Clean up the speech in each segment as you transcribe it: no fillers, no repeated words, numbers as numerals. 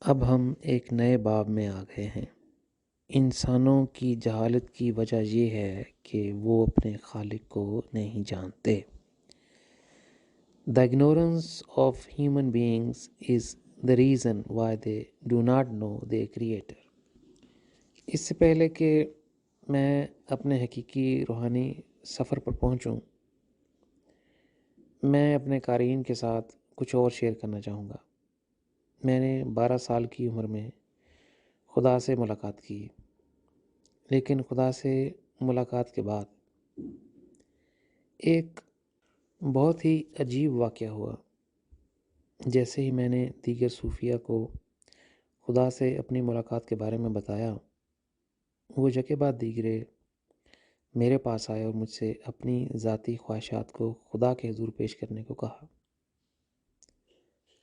اب ہم ایک نئے باب میں آ گئے ہیں۔ انسانوں کی جہالت کی وجہ یہ ہے کہ وہ اپنے خالق کو نہیں جانتے۔ The ignorance of human beings is the reason why they do not know their creator۔ اس سے پہلے کہ میں اپنے حقیقی روحانی سفر پر پہنچوں، میں اپنے قارئین کے ساتھ کچھ اور شیئر کرنا چاہوں گا۔ میں نے 12 سال کی عمر میں خدا سے ملاقات کی، لیکن خدا سے ملاقات کے بعد ایک بہت ہی عجیب واقعہ ہوا۔ جیسے ہی میں نے دیگر صوفیہ کو خدا سے اپنی ملاقات کے بارے میں بتایا، وہ یکے بعد دیگرے میرے پاس آئے اور مجھ سے اپنی ذاتی خواہشات کو خدا کے حضور پیش کرنے کو کہا۔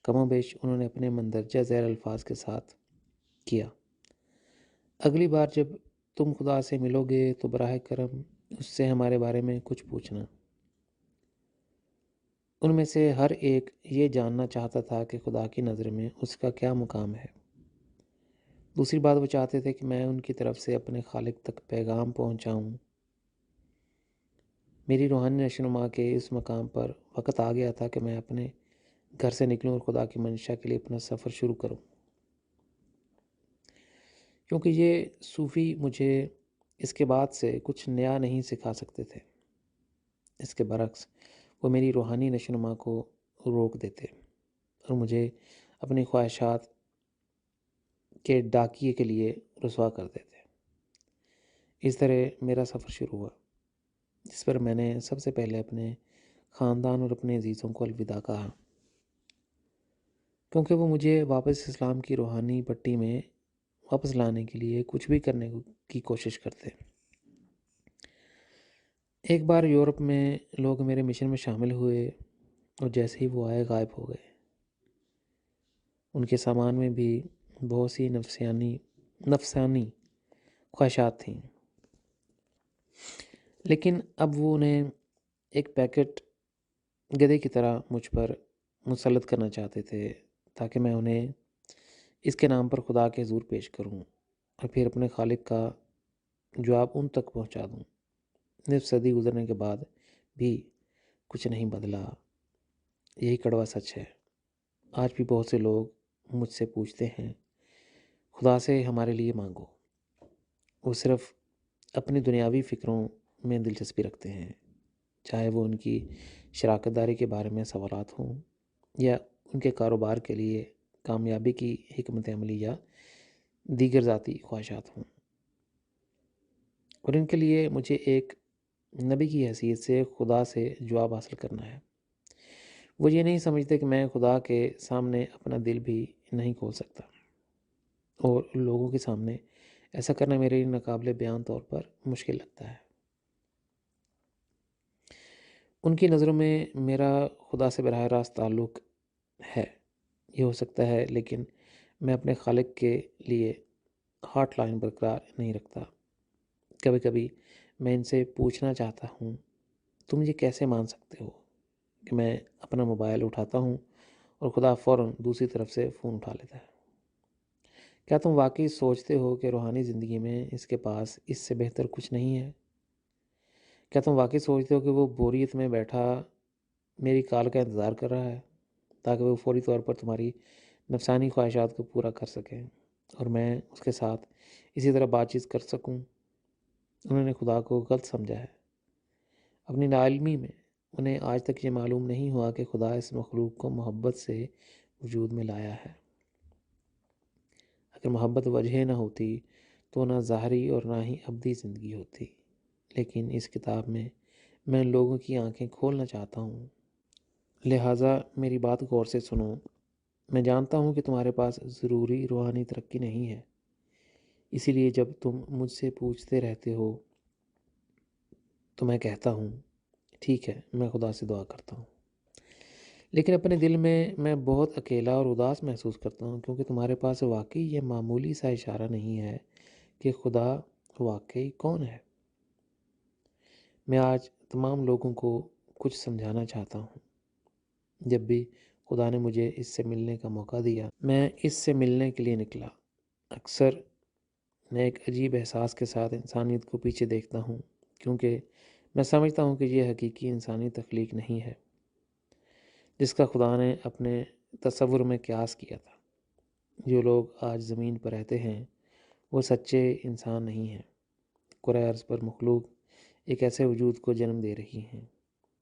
کم و بیش انہوں نے اپنے مندرجہ ذیل الفاظ کے ساتھ کیا، اگلی بار جب تم خدا سے ملو گے تو براہ کرم اس سے ہمارے بارے میں کچھ پوچھنا۔ ان میں سے ہر ایک یہ جاننا چاہتا تھا کہ خدا کی نظر میں اس کا کیا مقام ہے۔ دوسری بات، وہ چاہتے تھے کہ میں ان کی طرف سے اپنے خالق تک پیغام پہنچاؤں۔ میری روحانی نشوونما کے اس مقام پر وقت آ گیا تھا کہ میں اپنے گھر سے نکلوں اور خدا کی منشا کے لیے اپنا سفر شروع کروں، کیونکہ یہ صوفی مجھے اس کے بعد سے کچھ نیا نہیں سکھا سکتے تھے۔ اس کے برعکس وہ میری روحانی نشوونما کو روک دیتے اور مجھے اپنی خواہشات کے ڈاکیے کے لیے رسوا کر دیتے۔ اس طرح میرا سفر شروع ہوا، جس پر میں نے سب سے پہلے اپنے خاندان اور اپنے عزیزوں کو الوداع کہا، کیونکہ وہ مجھے واپس اسلام کی روحانی پٹی میں واپس لانے کے لیے کچھ بھی کرنے کی کوشش کرتے۔ ایک بار یورپ میں لوگ میرے مشن میں شامل ہوئے اور جیسے ہی وہ آئے غائب ہو گئے۔ ان کے سامان میں بھی بہت سی نفسانی خواہشات تھیں، لیکن اب وہ انہیں ایک پیکٹ گدھے کی طرح مجھ پر مسلط کرنا چاہتے تھے تاکہ میں انہیں اس کے نام پر خدا کے حضور پیش کروں اور پھر اپنے خالق کا جواب ان تک پہنچا دوں۔ نصف صدی گزرنے کے بعد بھی کچھ نہیں بدلا۔ یہی کڑوا سچ ہے۔ آج بھی بہت سے لوگ مجھ سے پوچھتے ہیں، خدا سے ہمارے لیے مانگو۔ وہ صرف اپنی دنیاوی فکروں میں دلچسپی رکھتے ہیں، چاہے وہ ان کی شراکت داری کے بارے میں سوالات ہوں یا ان کے کاروبار کے لیے کامیابی کی حکمت عملی یا دیگر ذاتی خواہشات ہوں۔ اور ان کے لیے مجھے ایک نبی کی حیثیت سے خدا سے جواب حاصل کرنا ہے۔ وہ یہ نہیں سمجھتے کہ میں خدا کے سامنے اپنا دل بھی نہیں کھول سکتا، اور لوگوں کے سامنے ایسا کرنا میرے لیے ناقابل بیان طور پر مشکل لگتا ہے۔ ان کی نظروں میں میرا خدا سے براہ راست تعلق ہے، یہ ہو سکتا ہے، لیکن میں اپنے خالق کے لیے ہاٹ لائن برقرار نہیں رکھتا۔ کبھی کبھی میں ان سے پوچھنا چاہتا ہوں، تم یہ کیسے مان سکتے ہو کہ میں اپنا موبائل اٹھاتا ہوں اور خدا فوراً دوسری طرف سے فون اٹھا لیتا ہے؟ کیا تم واقعی سوچتے ہو کہ روحانی زندگی میں اس کے پاس اس سے بہتر کچھ نہیں ہے؟ کیا تم واقعی سوچتے ہو کہ وہ بوریت میں بیٹھا میری کال کا انتظار کر رہا ہے تاکہ وہ فوری طور پر تمہاری نفسانی خواہشات کو پورا کر سکے اور میں اس کے ساتھ اسی طرح بات چیت کر سکوں؟ انہوں نے خدا کو غلط سمجھا ہے۔ اپنی ناعلمی میں انہیں آج تک یہ معلوم نہیں ہوا کہ خدا اس مخلوق کو محبت سے وجود میں لایا ہے۔ اگر محبت وجہ نہ ہوتی تو نہ ظاہری اور نہ ہی ابدی زندگی ہوتی، لیکن اس کتاب میں میں لوگوں کی آنکھیں کھولنا چاہتا ہوں، لہٰذا میری بات غور سے سنو۔ میں جانتا ہوں کہ تمہارے پاس ضروری روحانی ترقی نہیں ہے، اسی لیے جب تم مجھ سے پوچھتے رہتے ہو تو میں کہتا ہوں، ٹھیک ہے، میں خدا سے دعا کرتا ہوں، لیکن اپنے دل میں بہت اکیلا اور اداس محسوس کرتا ہوں، کیونکہ تمہارے پاس واقعی یہ معمولی سا اشارہ نہیں ہے کہ خدا واقعی کون ہے۔ میں آج تمام لوگوں کو کچھ سمجھانا چاہتا ہوں۔ جب بھی خدا نے مجھے اس سے ملنے کا موقع دیا، میں اس سے ملنے کے لیے نکلا۔ اکثر میں ایک عجیب احساس کے ساتھ انسانیت کو پیچھے دیکھتا ہوں، کیونکہ میں سمجھتا ہوں کہ یہ حقیقی انسانی تخلیق نہیں ہے جس کا خدا نے اپنے تصور میں قیاس کیا تھا۔ جو لوگ آج زمین پر رہتے ہیں وہ سچے انسان نہیں ہیں۔ کرۂ ارض پر مخلوق ایک ایسے وجود کو جنم دے رہی ہیں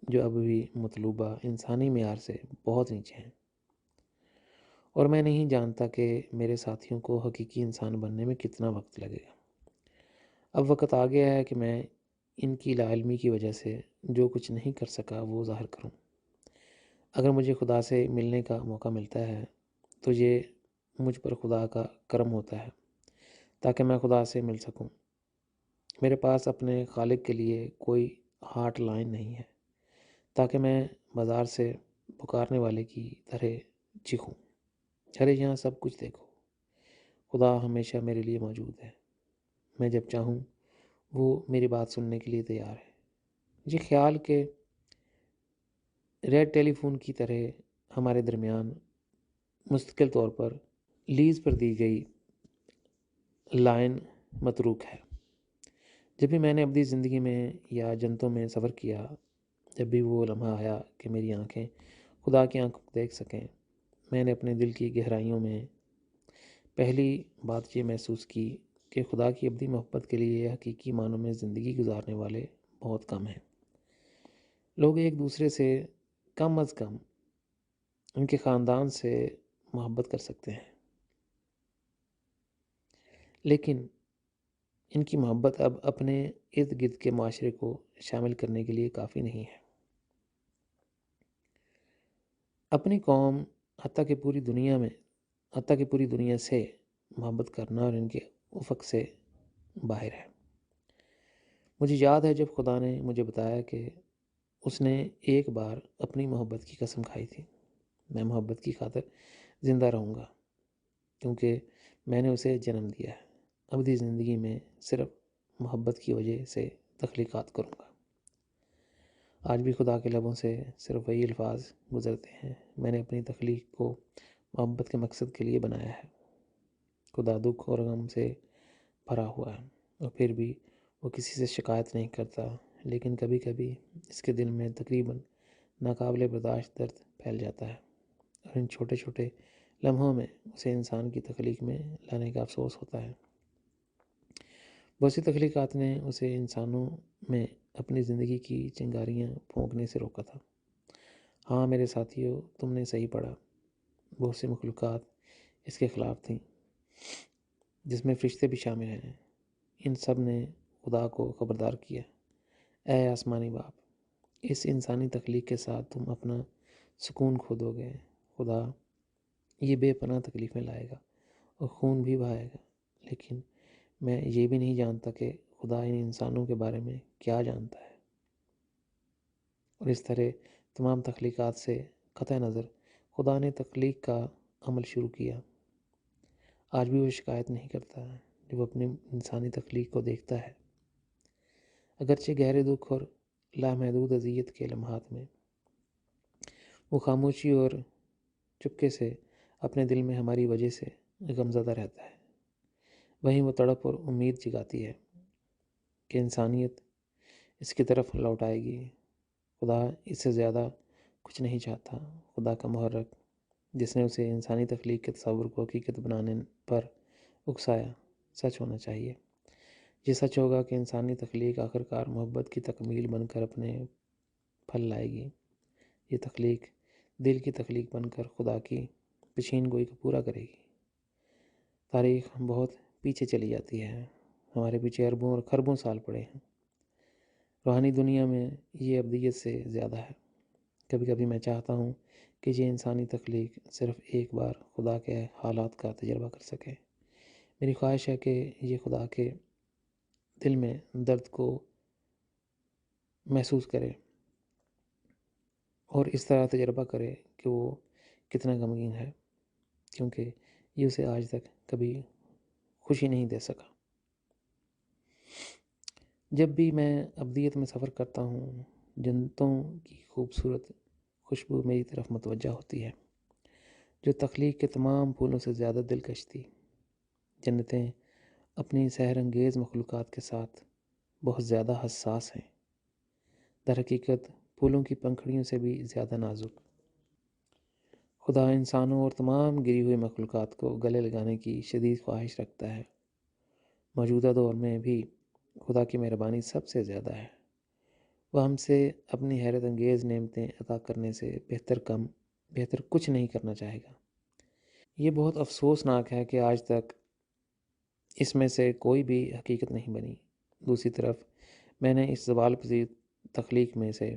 جو اب بھی مطلوبہ انسانی معیار سے بہت نیچے ہیں، اور میں نہیں جانتا کہ میرے ساتھیوں کو حقیقی انسان بننے میں کتنا وقت لگے گا۔ اب وقت آ گیا ہے کہ میں ان کی لا علمی کی وجہ سے جو کچھ نہیں کر سکا وہ ظاہر کروں۔ اگر مجھے خدا سے ملنے کا موقع ملتا ہے تو یہ مجھ پر خدا کا کرم ہوتا ہے تاکہ میں خدا سے مل سکوں۔ میرے پاس اپنے خالق کے لیے کوئی ہاٹ لائن نہیں ہے تاکہ میں بازار سے پکارنے والے کی طرح چیخوں، ارے یہاں سب کچھ دیکھو۔ خدا ہمیشہ میرے لیے موجود ہے، میں جب چاہوں وہ میری بات سننے کے لیے تیار ہے۔ یہ خیال کہ ریڈ ٹیلی فون کی طرح ہمارے درمیان مستقل طور پر لیز پر دی گئی لائن متروک ہے۔ جب بھی میں نے اپنی زندگی میں یا جنتوں میں سفر کیا، جب بھی وہ لمحہ آیا کہ میری آنکھیں خدا کی آنکھوں کو دیکھ سکیں، میں نے اپنے دل کی گہرائیوں میں پہلی بات یہ محسوس کی کہ خدا کی ابدی محبت کے لیے حقیقی معنوں میں زندگی گزارنے والے بہت کم ہیں۔ لوگ ایک دوسرے سے کم از کم ان کے خاندان سے محبت کر سکتے ہیں، لیکن ان کی محبت اب اپنے ارد گرد کے معاشرے کو شامل کرنے کے لیے کافی نہیں ہے۔ اپنی قوم حتیٰ کہ پوری دنیا سے محبت کرنا اور ان کے افق سے باہر ہے۔ مجھے یاد ہے جب خدا نے مجھے بتایا کہ اس نے ایک بار اپنی محبت کی قسم کھائی تھی، میں محبت کی خاطر زندہ رہوں گا کیونکہ میں نے اسے جنم دیا ہے۔ ابدی زندگی میں صرف محبت کی وجہ سے تخلیقات کروں گا۔ آج بھی خدا کے لبوں سے صرف وہی الفاظ گزرتے ہیں، میں نے اپنی تخلیق کو محبت کے مقصد کے لیے بنایا ہے۔ خدا دکھ اور غم سے بھرا ہوا ہے اور پھر بھی وہ کسی سے شکایت نہیں کرتا، لیکن کبھی کبھی اس کے دل میں تقریباً ناقابل برداشت درد پھیل جاتا ہے، اور ان چھوٹے چھوٹے لمحوں میں اسے انسان کی تخلیق میں لانے کا افسوس ہوتا ہے۔ بہت سی تخلیقات نے اسے انسانوں میں اپنی زندگی کی چنگاریاں پھونکنے سے روکا تھا۔ ہاں میرے ساتھیوں، تم نے صحیح پڑھا، بہت سی مخلوقات اس کے خلاف تھیں، جس میں فرشتے بھی شامل ہیں۔ ان سب نے خدا کو خبردار کیا، اے آسمانی باپ، اس انسانی تخلیق کے ساتھ تم اپنا سکون کھو دو گے۔ خدا یہ بے پناہ تکلیفیں لائے گا اور خون بھی بہائے گا، لیکن میں یہ بھی نہیں جانتا کہ خدا ان انسانوں کے بارے میں کیا جانتا ہے۔ اور اس طرح تمام تخلیقات سے قطع نظر خدا نے تخلیق کا عمل شروع کیا۔ آج بھی وہ شکایت نہیں کرتا جب وہ اپنی انسانی تخلیق کو دیکھتا ہے، اگرچہ گہرے دکھ اور لامحدود اذیت کے لمحات میں وہ خاموشی اور چپکے سے اپنے دل میں ہماری وجہ سے غمزدہ رہتا ہے، وہیں وہ تڑپ اور امید جگاتی ہے کہ انسانیت اس کی طرف لوٹ آئے گی۔ خدا اس سے زیادہ کچھ نہیں چاہتا۔ خدا کا محرک جس نے اسے انسانی تخلیق کے تصور کو حقیقت بنانے پر اکسایا سچ ہونا چاہیے۔ یہ سچ ہوگا کہ انسانی تخلیق آخرکار محبت کی تکمیل بن کر اپنے پھل لائے گی۔ یہ تخلیق دل کی تخلیق بن کر خدا کی پیشین گوئی کو پورا کرے گی۔ تاریخ بہت پیچھے چلی جاتی ہے، ہمارے پیچھے اربوں اور خربوں سال پڑے ہیں۔ روحانی دنیا میں یہ ابدیت سے زیادہ ہے۔ کبھی کبھی میں چاہتا ہوں کہ یہ انسانی تخلیق صرف ایک بار خدا کے حالات کا تجربہ کر سکے۔ میری خواہش ہے کہ یہ خدا کے دل میں درد کو محسوس کرے اور اس طرح تجربہ کرے کہ وہ کتنا غمگین ہے، کیونکہ یہ اسے آج تک کبھی خوشی نہیں دے سکا۔ جب بھی میں ابدیت میں سفر کرتا ہوں، جنتوں کی خوبصورت خوشبو میری طرف متوجہ ہوتی ہے۔ جو تخلیق کے تمام پھولوں سے زیادہ دلکش تھی۔ جنتیں اپنی سحر انگیز مخلوقات کے ساتھ بہت زیادہ حساس ہیں، در حقیقت پھولوں کی پنکھڑیوں سے بھی زیادہ نازک۔ خدا انسانوں اور تمام گری ہوئی مخلوقات کو گلے لگانے کی شدید خواہش رکھتا ہے۔ موجودہ دور میں بھی خدا کی مہربانی سب سے زیادہ ہے۔ وہ ہم سے اپنی حیرت انگیز نعمتیں عطا کرنے سے بہتر کچھ نہیں کرنا چاہے گا۔ یہ بہت افسوسناک ہے کہ آج تک اس میں سے کوئی بھی حقیقت نہیں بنی۔ دوسری طرف میں نے اس زوال پذیر تخلیق میں سے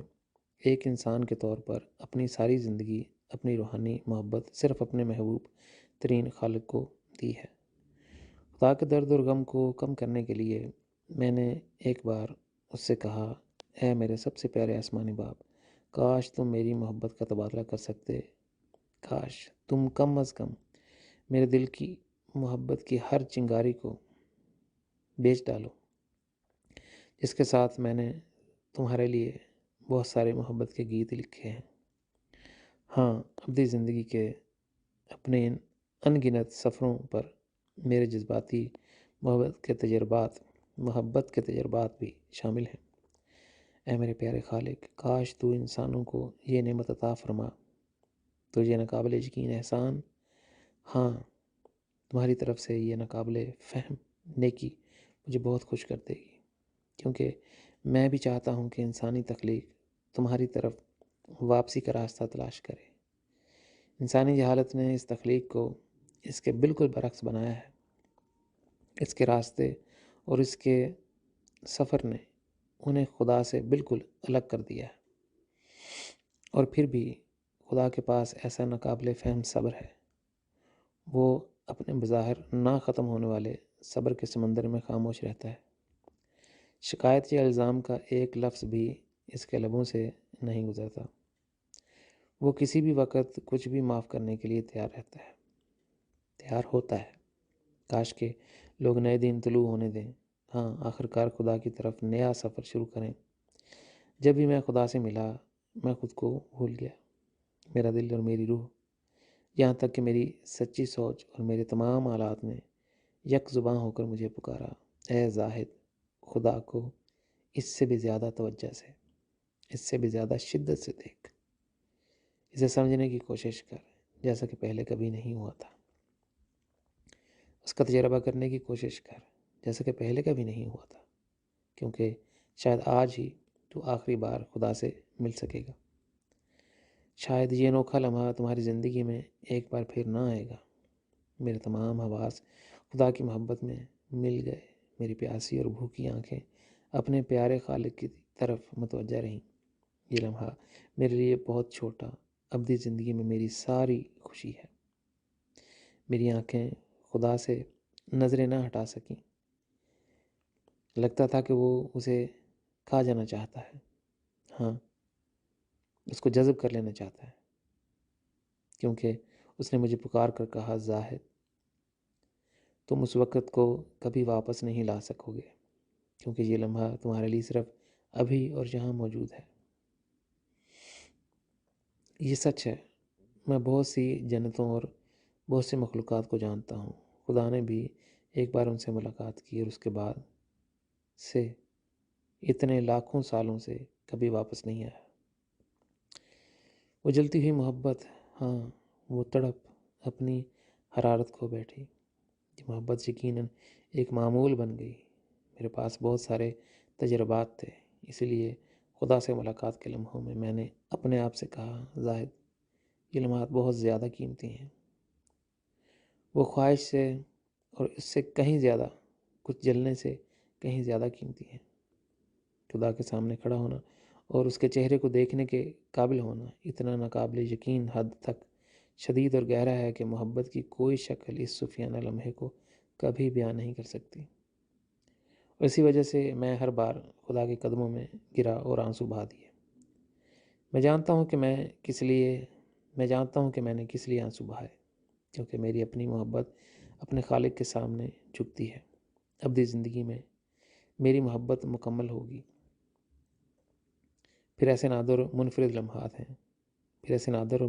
ایک انسان کے طور پر اپنی ساری زندگی، اپنی روحانی محبت صرف اپنے محبوب ترین خالق کو دی ہے۔ خدا کے درد اور غم کو کم کرنے کے لیے میں نے ایک بار اس سے کہا، اے میرے سب سے پیارے آسمانی باپ، کاش تم میری محبت کا تبادلہ کر سکتے، کاش تم کم از کم میرے دل کی محبت کی ہر چنگاری کو بیچ ڈالو، جس کے ساتھ میں نے تمہارے لیے بہت سارے محبت کے گیت لکھے ہیں۔ ہاں، ابدی زندگی کے اپنے ان ان گنت سفروں پر میرے جذباتی محبت کے تجربات بھی شامل ہیں۔ اے میرے پیارے خالق، کاش تو انسانوں کو یہ نعمت عطا فرما۔ تجھے ناقابل یقین احسان، ہاں تمہاری طرف سے یہ ناقابل فہم نیکی مجھے بہت خوش کر دے گی، کیونکہ میں بھی چاہتا ہوں کہ انسانی تخلیق تمہاری طرف واپسی کا راستہ تلاش کرے۔ انسانی جہالت نے اس تخلیق کو اس کے بالکل برعکس بنایا ہے۔ اس کے راستے اور اس کے سفر نے انہیں خدا سے بالکل الگ کر دیا ہے، اور پھر بھی خدا کے پاس ایسا ناقابل فہم صبر ہے۔ وہ اپنے بظاہر نہ ختم ہونے والے صبر کے سمندر میں خاموش رہتا ہے۔ شکایت یا الزام کا ایک لفظ بھی اس کے لبوں سے نہیں گزرتا۔ وہ کسی بھی وقت کچھ بھی معاف کرنے کے لیے تیار ہوتا ہے۔ کاش کہ لوگ نئے دن طلوع ہونے دیں، ہاں آخرکار خدا کی طرف نیا سفر شروع کریں۔ جب بھی میں خدا سے ملا، میں خود کو بھول گیا، میرا دل اور میری روح، یہاں تک کہ میری سچی سوچ اور میرے تمام حالات نے یک زباں ہو کر مجھے پکارا، اے زاہد، خدا کو اس سے بھی زیادہ توجہ سے، اس سے بھی زیادہ شدت سے دیکھ، اسے سمجھنے کی کوشش کر جیسا کہ پہلے کبھی نہیں ہوا تھا، اس کا تجربہ کرنے کی کوشش کر جیسا کہ پہلے کبھی نہیں ہوا تھا، کیونکہ شاید آج ہی تو آخری بار خدا سے مل سکے گا۔ شاید یہ انوکھا لمحہ تمہاری زندگی میں ایک بار پھر نہ آئے گا۔ میرے تمام حواس خدا کی محبت میں مل گئے، میری پیاسی اور بھوکی آنکھیں اپنے پیارے خالق کی طرف متوجہ رہیں۔ یہ لمحہ میرے لیے بہت چھوٹا، ابدی زندگی میں میری ساری خوشی ہے۔ میری آنکھیں خدا سے نظریں نہ ہٹا سکیں۔ لگتا تھا کہ وہ اسے کھا جانا چاہتا ہے، ہاں اس کو جذب کر لینا چاہتا ہے، کیونکہ اس نے مجھے پکار کر کہا، زاہد تم اس وقت کو کبھی واپس نہیں لا سکو گے، کیونکہ یہ لمحہ تمہارے لیے صرف ابھی اور یہاں موجود ہے۔ یہ سچ ہے، میں بہت سی جنتوں اور بہت سے مخلوقات کو جانتا ہوں۔ خدا نے بھی ایک بار ان سے ملاقات کی اور اس کے بعد سے اتنے لاکھوں سالوں سے کبھی واپس نہیں آیا۔ وہ جلتی ہوئی محبت، ہاں وہ تڑپ اپنی حرارت کھو بیٹھی۔ یہ محبت یقیناً ایک معمول بن گئی۔ میرے پاس بہت سارے تجربات تھے، اسی لیے خدا سے ملاقات کے لمحوں میں میں نے اپنے آپ سے کہا، زاہد یہ لمحات بہت زیادہ قیمتی ہیں۔ وہ خواہش سے اور اس سے کہیں زیادہ، کچھ جلنے سے کہیں زیادہ قیمتی ہیں۔ خدا کے سامنے کھڑا ہونا اور اس کے چہرے کو دیکھنے کے قابل ہونا اتنا ناقابل یقین حد تک شدید اور گہرا ہے کہ محبت کی کوئی شکل اس صوفیانہ لمحے کو کبھی بیان نہیں کر سکتی۔ اور اسی وجہ سے میں ہر بار خدا کے قدموں میں گرا اور آنسو بہا دیے۔ میں جانتا ہوں کہ میں نے کس لیے آنسو بہائے، کیونکہ میری اپنی محبت اپنے خالق کے سامنے جھکتی ہے۔ ابدی زندگی میں میری محبت مکمل ہوگی۔ پھر ایسے نادر اور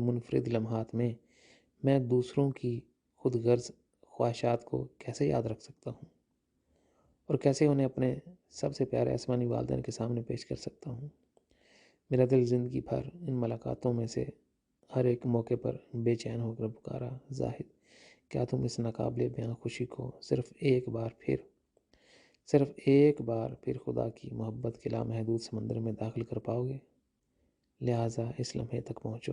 منفرد لمحات میں میں دوسروں کی خود غرض خواہشات کو کیسے یاد رکھ سکتا ہوں اور کیسے انہیں اپنے سب سے پیارے آسمانی والدین کے سامنے پیش کر سکتا ہوں؟ میرا دل زندگی بھر ان ملاقاتوں میں سے ہر ایک موقع پر بے چین ہو کر پکارا، زاہد، کیا تم اس ناقابل بیاں خوشی کو صرف ایک بار پھر خدا کی محبت کے لامحدود سمندر میں داخل کر پاؤ گے؟ لہٰذا اس لمحے تک پہنچو،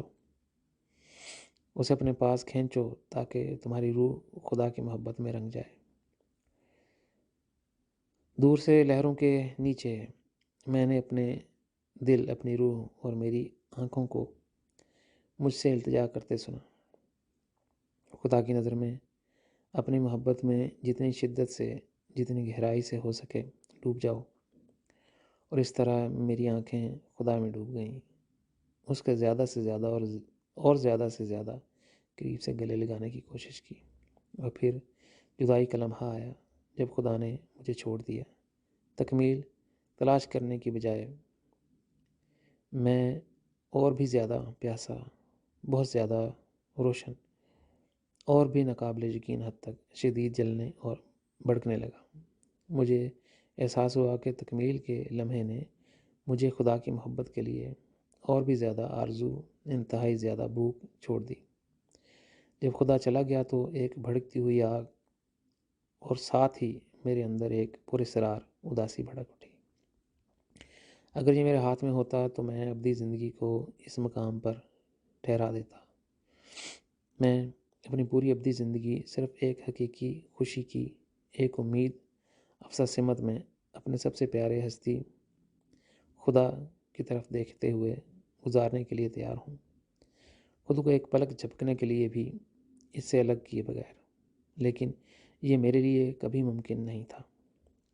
اسے اپنے پاس کھینچو تاکہ تمہاری روح خدا کی محبت میں رنگ جائے۔ دور سے لہروں کے نیچے میں نے اپنے دل، اپنی روح اور میری آنکھوں کو مجھ سے التجا کرتے سنا، خدا کی نظر میں اپنی محبت میں جتنی شدت سے، جتنی گہرائی سے ہو سکے ڈوب جاؤ۔ اور اس طرح میری آنکھیں خدا میں ڈوب گئیں، اس کے زیادہ سے زیادہ اور زیادہ سے زیادہ قریب سے گلے لگانے کی کوشش کی۔ اور پھر جدائی کا لمحہ آیا جب خدا نے مجھے چھوڑ دیا۔ تکمیل تلاش کرنے کی بجائے میں اور بھی زیادہ پیاسا، بہت زیادہ روشن اور بھی ناقابل یقین حد تک شدید جلنے اور بھڑکنے لگا۔ مجھے احساس ہوا کہ تکمیل کے لمحے نے مجھے خدا کی محبت کے لیے اور بھی زیادہ آرزو، انتہائی زیادہ بھوک چھوڑ دی۔ جب خدا چلا گیا تو ایک بھڑکتی ہوئی آگ اور ساتھ ہی میرے اندر ایک پراسرار اداسی بھڑک اٹھی۔ اگر یہ میرے ہاتھ میں ہوتا تو میں ابدی زندگی کو اس مقام پر ٹھہرا دیتا۔ میں اپنی پوری ابدی زندگی صرف ایک حقیقی خوشی کی ایک امید افزا سمت میں اپنے سب سے پیارے ہستی خدا کی طرف دیکھتے ہوئے گزارنے کے لیے تیار ہوں، خود کو ایک پلک جھپکنے کے لیے بھی اس سے الگ کیے بغیر۔ لیکن یہ میرے لیے کبھی ممکن نہیں تھا۔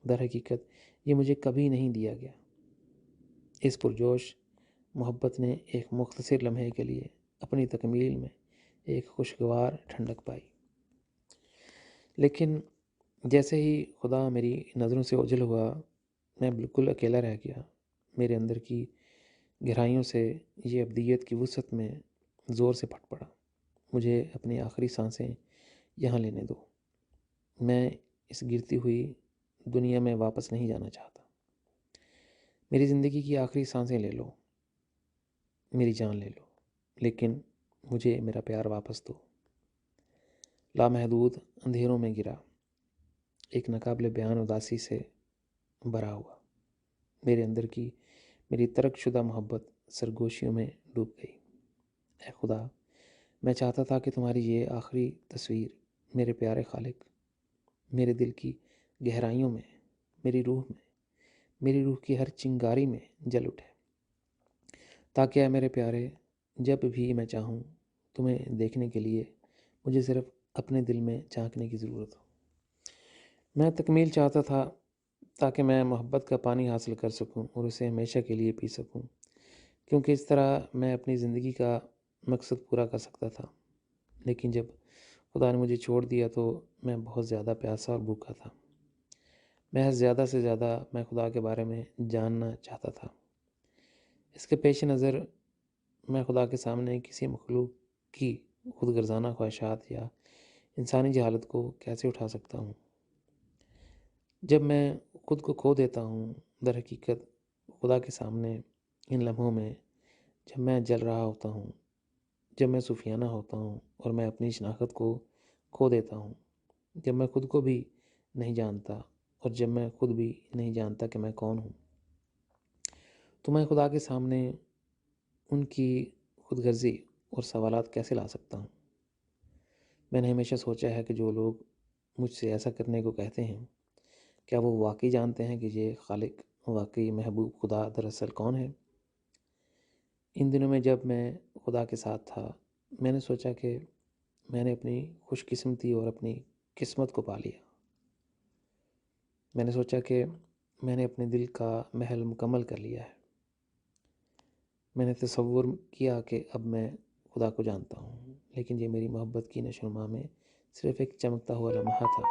در حقیقت یہ مجھے کبھی نہیں دیا گیا۔ اس پرجوش محبت نے ایک مختصر لمحے کے لیے اپنی تکمیل میں ایک خوشگوار ٹھنڈک پائی، لیکن جیسے ہی خدا میری نظروں سے اوجھل ہوا، میں بالکل اکیلا رہ گیا۔ میرے اندر کی گہرائیوں سے یہ ابدیت کی وسعت میں زور سے پھٹ پڑا۔ مجھے اپنی آخری سانسیں یہاں لینے دو، میں اس گرتی ہوئی دنیا میں واپس نہیں جانا چاہتا۔ میری زندگی کی آخری سانسیں لے لو، میری جان لے لو، لیکن مجھے میرا پیار واپس دو۔ لامحدود اندھیروں میں گرا، ایک ناقابل بیان اداسی سے بھرا ہوا، میرے اندر کی میری ترک شدہ محبت سرگوشیوں میں ڈوب گئی۔ اے خدا، میں چاہتا تھا کہ تمہاری یہ آخری تصویر میرے پیارے خالق میرے دل کی گہرائیوں میں، میری روح کی ہر چنگاری میں جل اٹھے، تاکہ اے میرے پیارے، جب بھی میں چاہوں تمہیں دیکھنے کے لیے مجھے صرف اپنے دل میں جھانکنے کی ضرورت ہو۔ میں تکمیل چاہتا تھا تاکہ میں محبت کا پانی حاصل کر سکوں اور اسے ہمیشہ کے لیے پی سکوں، کیونکہ اس طرح میں اپنی زندگی کا مقصد پورا کر سکتا تھا۔ لیکن جب خدا نے مجھے چھوڑ دیا تو میں بہت زیادہ پیاسا اور بھوکا تھا۔ محض زیادہ سے زیادہ میں خدا کے بارے میں جاننا چاہتا تھا۔ اس کے پیش نظر میں خدا کے سامنے کسی مخلوق کی خود غرضانہ خواہشات یا انسانی جہالت کو کیسے اٹھا سکتا ہوں؟ جب میں خود کو کھو دیتا ہوں، در حقیقت خدا کے سامنے ان لمحوں میں جب میں جل رہا ہوتا ہوں، جب میں صوفیانہ ہوتا ہوں اور میں اپنی شناخت کو کھو دیتا ہوں، جب میں خود کو بھی نہیں جانتا اور جب میں خود بھی نہیں جانتا کہ میں کون ہوں، تو میں خدا کے سامنے ان کی خود غرضی اور سوالات کیسے لا سکتا ہوں؟ میں نے ہمیشہ سوچا ہے کہ جو لوگ مجھ سے ایسا کرنے کو کہتے ہیں، کیا وہ واقعی جانتے ہیں کہ یہ خالق، واقعی محبوب خدا دراصل کون ہے؟ ان دنوں میں جب میں خدا کے ساتھ تھا، میں نے سوچا کہ میں نے اپنی خوش قسمتی اور اپنی قسمت کو پا لیا۔ میں نے سوچا کہ میں نے اپنے دل کا محل مکمل کر لیا ہے۔ میں نے تصور کیا کہ اب میں خدا کو جانتا ہوں، لیکن یہ میری محبت کی نشو و نما میں صرف ایک چمکتا ہوا لمحہ تھا۔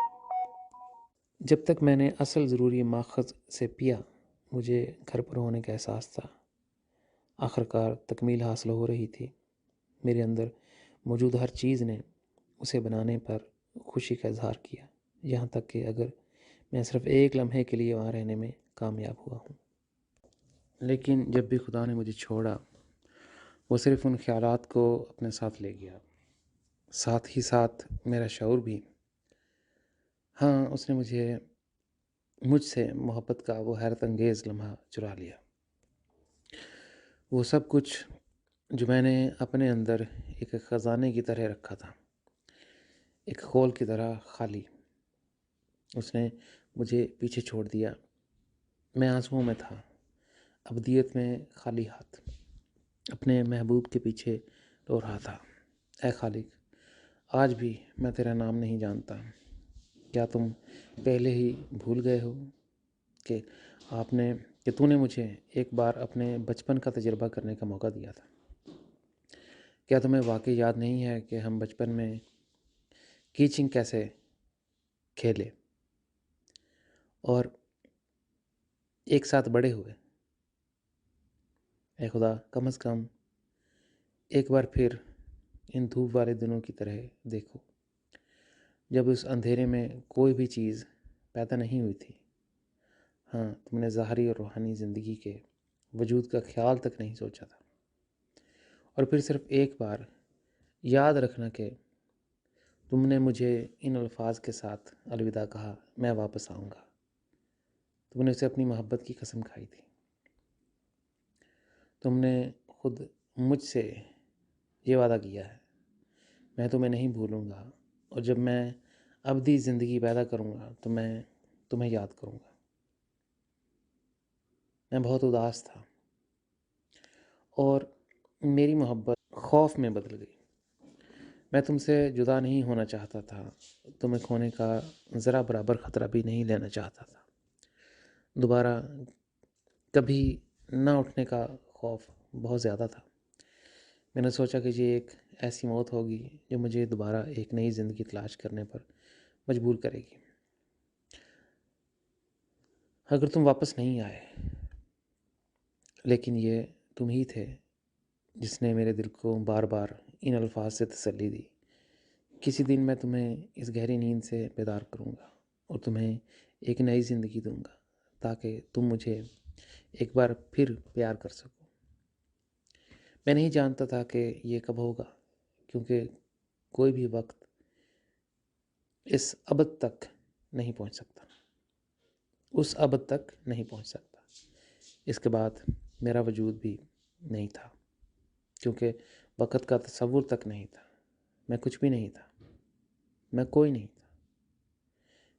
جب تک میں نے اصل ضروری ماخذ سے پیا، مجھے گھر پر ہونے کا احساس تھا۔ آخرکار تکمیل حاصل ہو رہی تھی۔ میرے اندر موجود ہر چیز نے اسے بنانے پر خوشی کا اظہار کیا، یہاں تک کہ اگر میں صرف ایک لمحے کے لیے وہاں رہنے میں کامیاب ہوا ہوں۔ لیکن جب بھی خدا نے مجھے چھوڑا، وہ صرف ان خیالات کو اپنے ساتھ لے گیا، ساتھ ہی ساتھ میرا شعور بھی۔ ہاں، اس نے مجھ سے محبت کا وہ حیرت انگیز لمحہ چرا لیا، وہ سب کچھ جو میں نے اپنے اندر ایک خزانے کی طرح رکھا تھا، ایک خول کی طرح خالی۔ اس نے مجھے پیچھے چھوڑ دیا، میں آنسوؤں میں تھا، ابدیت میں خالی ہاتھ، اپنے محبوب کے پیچھے رو رہا تھا۔ اے خالق، آج بھی میں تیرا نام نہیں جانتا۔ کیا تم پہلے ہی بھول گئے ہو کہ تو نے مجھے ایک بار اپنے بچپن کا تجربہ کرنے کا موقع دیا تھا؟ کیا تمہیں واقعی یاد نہیں ہے کہ ہم بچپن میں کیچنگ کیسے کھیلے اور ایک ساتھ بڑے ہوئے؟ اے خدا، کم از کم ایک بار پھر ان دھوپ والے دنوں کی طرح دیکھو، جب اس اندھیرے میں کوئی بھی چیز پیدا نہیں ہوئی تھی۔ ہاں، تم نے ظاہری اور روحانی زندگی کے وجود کا خیال تک نہیں سوچا تھا، اور پھر صرف ایک بار یاد رکھنا کہ تم نے مجھے ان الفاظ کے ساتھ الوداع کہا، میں واپس آؤں گا۔ تم نے اسے اپنی محبت کی قسم کھائی تھی۔ تم نے خود مجھ سے یہ وعدہ کیا ہے، میں تمہیں نہیں بھولوں گا، اور جب میں ابدی زندگی پیدا کروں گا تو میں تمہیں یاد کروں گا۔ میں بہت اداس تھا اور میری محبت خوف میں بدل گئی۔ میں تم سے جدا نہیں ہونا چاہتا تھا، تمہیں کھونے کا ذرا برابر خطرہ بھی نہیں لینا چاہتا تھا۔ دوبارہ کبھی نہ اٹھنے کا خوف بہت زیادہ تھا۔ میں نے سوچا کہ یہ ایک ایسی موت ہوگی جو مجھے دوبارہ ایک نئی زندگی تلاش کرنے پر مجبور کرے گی۔ اگر تم واپس نہیں آئے، لیکن یہ تم ہی تھے جس نے میرے دل کو بار بار ان الفاظ سے تسلی دی۔ کسی دن میں تمہیں اس گہری نیند سے بیدار کروں گا اور تمہیں ایک نئی زندگی دوں گا، تاکہ تم مجھے ایک بار پھر پیار کر سکو۔ میں نہیں جانتا تھا کہ یہ کب ہوگا، کیونکہ کوئی بھی وقت اس ابد تک نہیں پہنچ سکتا، اس ابد تک نہیں پہنچ سکتا۔ اس کے بعد میرا وجود بھی نہیں تھا، کیونکہ وقت کا تصور تک نہیں تھا۔ میں کچھ بھی نہیں تھا، میں کوئی نہیں تھا،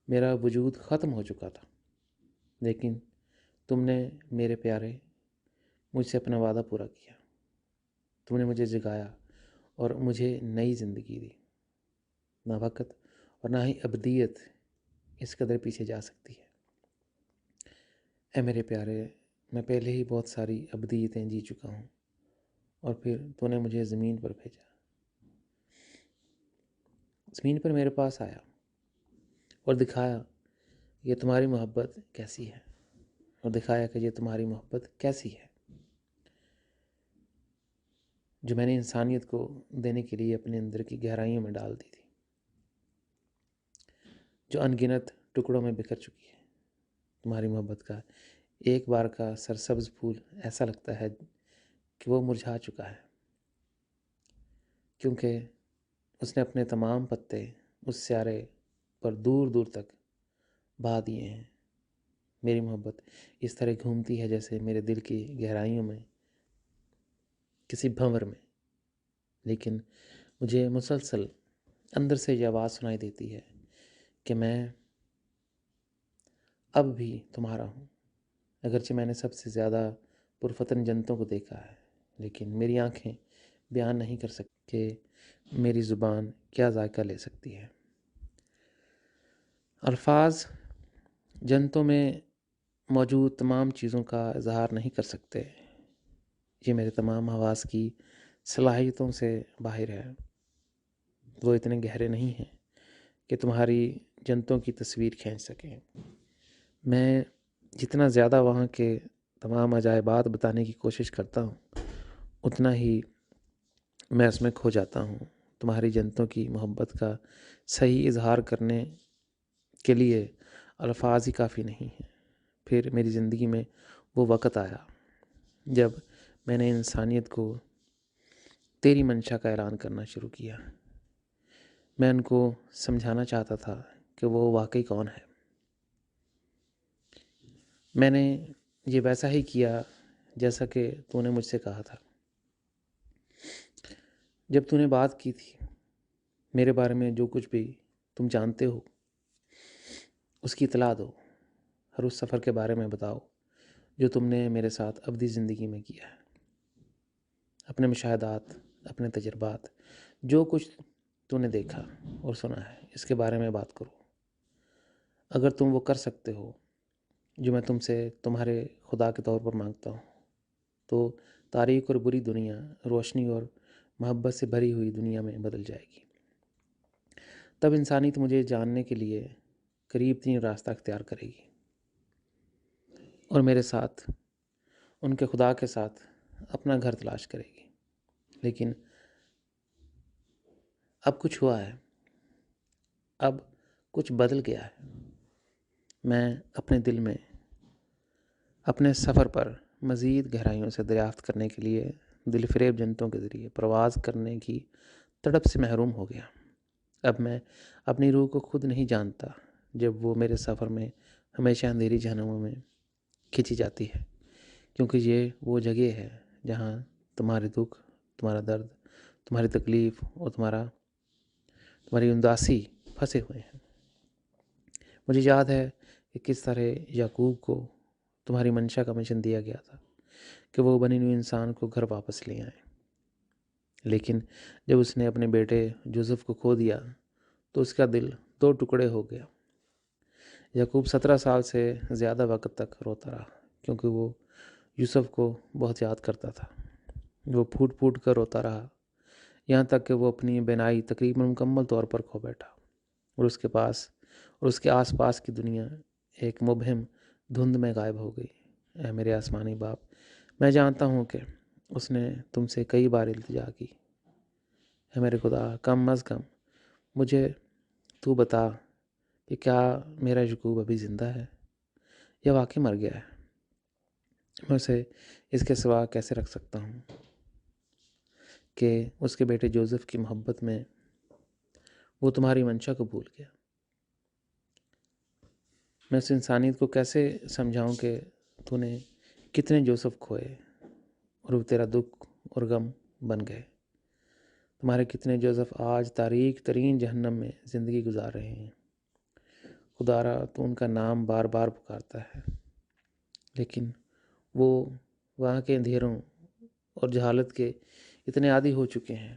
میرا وجود ختم ہو چکا تھا۔ لیکن تم نے میرے پیارے مجھ سے اپنا وعدہ پورا کیا۔ تم نے مجھے جگایا اور مجھے نئی زندگی دی۔ نہ وقت اور نہ ہی ابدیت اس قدر پیچھے جا سکتی ہے۔ اے میرے پیارے، میں پہلے ہی بہت ساری ابدیتیں جی چکا ہوں، اور پھر تو نے مجھے زمین پر بھیجا۔ زمین پر میرے پاس آیا اور دکھایا یہ تمہاری محبت کیسی ہے، اور دکھایا کہ یہ تمہاری محبت کیسی ہے جو میں نے انسانیت کو دینے کے لیے اپنے اندر کی گہرائیوں میں ڈال دی تھی، جو ان گنت ٹکڑوں میں بکھر چکی ہے۔ تمہاری محبت کا ایک بار کا سرسبز پھول ایسا لگتا ہے کہ وہ مرجھا چکا ہے، کیونکہ اس نے اپنے تمام پتے اس سیارے پر دور دور تک بہا دیے ہیں۔ میری محبت اس طرح گھومتی ہے جیسے میرے دل کی گہرائیوں میں کسی بھنور میں، لیکن مجھے مسلسل اندر سے یہ آواز سنائی دیتی ہے کہ میں اب بھی تمہارا ہوں۔ اگرچہ میں نے سب سے زیادہ پرفتن جنتوں کو دیکھا ہے، لیکن میری آنکھیں بیان نہیں کر سکتی کہ میری زبان کیا ذائقہ لے سکتی ہے۔ الفاظ جنتوں میں موجود تمام چیزوں کا اظہار نہیں کر سکتے۔ یہ میرے تمام حواس کی صلاحیتوں سے باہر ہے۔ وہ اتنے گہرے نہیں ہیں کہ تمہاری جنتوں کی تصویر کھینچ سکیں۔ میں جتنا زیادہ وہاں کے تمام عجائبات بتانے کی کوشش کرتا ہوں، اتنا ہی میں اس میں کھو جاتا ہوں۔ تمہاری جنتوں کی محبت کا صحیح اظہار کرنے کے لیے الفاظ ہی کافی نہیں ہیں۔ پھر میری زندگی میں وہ وقت آیا جب میں نے انسانیت کو تیری منشا کا اعلان کرنا شروع کیا۔ میں ان کو سمجھانا چاہتا تھا کہ وہ واقعی کون ہے۔ میں نے یہ ویسا ہی کیا جیسا کہ تو نے مجھ سے کہا تھا۔ جب تو نے بات کی تھی میرے بارے میں، جو کچھ بھی تم جانتے ہو اس کی اطلاع دو، ہر اس سفر کے بارے میں بتاؤ جو تم نے میرے ساتھ ابدی زندگی میں کیا ہے۔ اپنے مشاہدات، اپنے تجربات، جو کچھ تو نے دیکھا اور سنا ہے، اس کے بارے میں بات کرو۔ اگر تم وہ کر سکتے ہو جو میں تم سے تمہارے خدا کے طور پر مانگتا ہوں، تو تاریک اور بری دنیا روشنی اور محبت سے بھری ہوئی دنیا میں بدل جائے گی۔ تب انسانیت مجھے جاننے کے لیے قریب ترین راستہ اختیار کرے گی اور میرے ساتھ، ان کے خدا کے ساتھ اپنا گھر تلاش کرے گی۔ لیکن اب کچھ ہوا ہے، اب کچھ بدل گیا ہے۔ میں اپنے دل میں اپنے سفر پر مزید گہرائیوں سے دریافت کرنے کے لیے دل فریب جنتوں کے ذریعے پرواز کرنے کی تڑپ سے محروم ہو گیا۔ اب میں اپنی روح کو خود نہیں جانتا جب وہ میرے سفر میں ہمیشہ اندھیری جہنموں میں کھینچی جاتی ہے، کیونکہ یہ وہ جگہ ہے جہاں تمہارے دکھ، تمہارا درد، تمہاری تکلیف اور تمہاری اداسی پھنسے ہوئے ہیں۔ مجھے یاد ہے کہ کس طرح یعقوب کو تمہاری منشا کا مشن دیا گیا تھا کہ وہ بنی ہوئی انسان کو گھر واپس لے آئیں، لیکن جب اس نے اپنے بیٹے یوسف کو کھو دیا تو اس کا دل دو ٹکڑے ہو گیا۔ یعقوب 17 سال سے زیادہ وقت تک روتا رہا کیونکہ وہ یوسف کو بہت یاد کرتا تھا۔ وہ پھوٹ پھوٹ کر روتا رہا یہاں تک کہ وہ اپنی بینائی تقریباً مکمل طور پر کھو بیٹھا اور اس کے آس پاس کی دنیا ایک مبہم دھند میں غائب ہو گئی۔ اے میرے آسمانی باپ، میں جانتا ہوں کہ اس نے تم سے کئی بار التجا کی۔ اے میرے خدا، کم از کم مجھے تو بتا کہ کیا میرا یعقوب ابھی زندہ ہے یا واقعی مر گیا ہے۔ میں اسے اس کے سوا کیسے رکھ سکتا ہوں کہ اس کے بیٹے جوزف کی محبت میں وہ تمہاری منشا کو بھول گیا۔ میں اس انسانیت کو کیسے سمجھاؤں کہ تو نے کتنے جوزف کھوئے اور وہ تیرا دکھ اور غم بن گئے۔ تمہارے کتنے جوزف آج تاریک ترین جہنم میں زندگی گزار رہے ہیں۔ خدا را، تو ان کا نام بار بار پکارتا ہے، لیکن وہ وہاں کے اندھیروں اور جہالت کے اتنے عادی ہو چکے ہیں،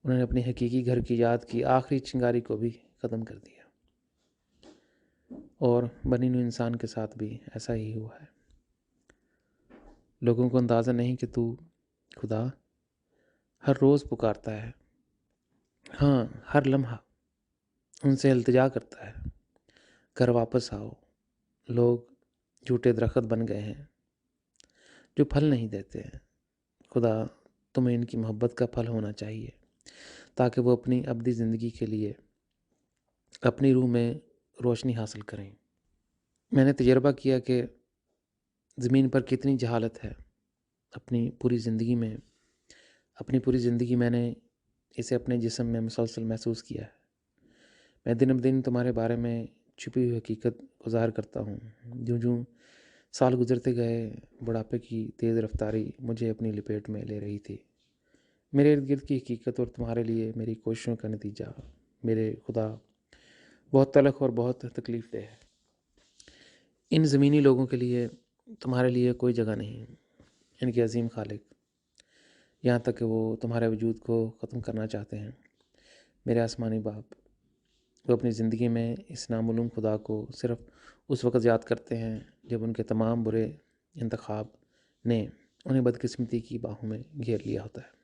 انہوں نے اپنی حقیقی گھر کی یاد کی آخری چنگاری کو بھی ختم کر دیا۔ اور بنی نوع انسان کے ساتھ بھی ایسا ہی ہوا ہے۔ لوگوں کو اندازہ نہیں کہ تو خدا ہر روز پکارتا ہے، ہاں ہر لمحہ ان سے التجا کرتا ہے، گھر واپس آؤ۔ لوگ جھوٹے درخت بن گئے ہیں جو پھل نہیں دیتے ہیں۔ خدا، تمہیں ان کی محبت کا پھل ہونا چاہیے تاکہ وہ اپنی ابدی زندگی کے لیے اپنی روح میں روشنی حاصل کریں۔ میں نے تجربہ کیا کہ زمین پر کتنی جہالت ہے۔ اپنی پوری زندگی میں نے اسے اپنے جسم میں مسلسل محسوس کیا ہے۔ میں دن بدن تمہارے بارے میں چھپی ہوئی حقیقت کو ظاہر کرتا ہوں۔ جوں سال گزرتے گئے، بڑھاپے کی تیز رفتاری مجھے اپنی لپیٹ میں لے رہی تھی۔ میرے ارد گرد کی حقیقت اور تمہارے لیے میری کوششوں کا نتیجہ، میرے خدا، بہت تلخ اور بہت تکلیف دہ ہے۔ ان زمینی لوگوں کے لیے تمہارے لیے کوئی جگہ نہیں، ان کے عظیم خالق، یہاں تک کہ وہ تمہارے وجود کو ختم کرنا چاہتے ہیں۔ میرے آسمانی باپ، وہ اپنی زندگی میں اس نامعلوم خدا کو صرف اس وقت یاد کرتے ہیں جب ان کے تمام برے انتخاب نے انہیں بدقسمتی کی باہوں میں گھیر لیا ہوتا ہے۔